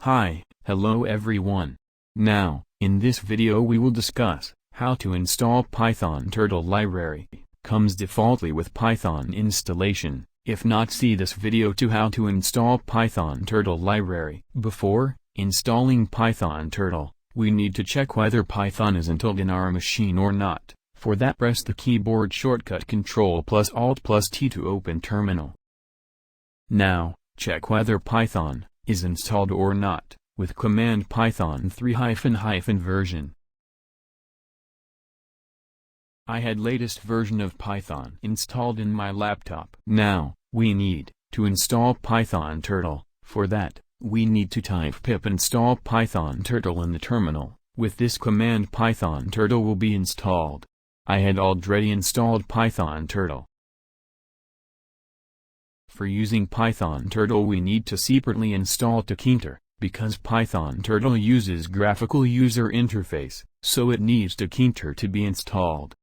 Hi, hello everyone. Now, in this video we will discuss how to install Python Turtle library. Comes defaultly with Python installation. If not, see this video to how to install Python Turtle library. Before installing Python Turtle, we need to check whether Python is installed in our machine or not. For that, press the keyboard shortcut Ctrl+Alt+T to open terminal. Now, check whether Python is installed or not, with command python3 version. I had latest version of Python installed in my laptop. Now, we need to install Python Turtle. For that, we need to type pip install Python Turtle in the terminal. With this command, Python Turtle will be installed. I had already installed Python Turtle. For using Python Turtle, we need to separately install Tkinter, because Python Turtle uses graphical user interface, so it needs Tkinter to be installed.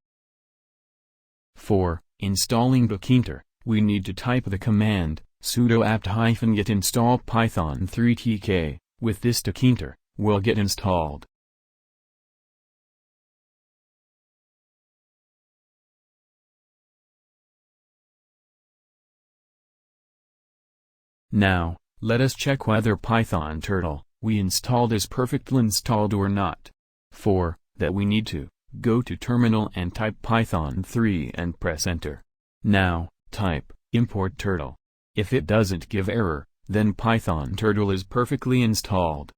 For installing Tkinter, we need to type the command sudo apt-get install python3 tk. With this, Tkinter will get installed. Now, let us check whether Python Turtle we installed is perfectly installed or not. For that, we need to go to terminal and type python3 and press enter. Now, type import turtle. If it doesn't give error, then Python Turtle is perfectly installed.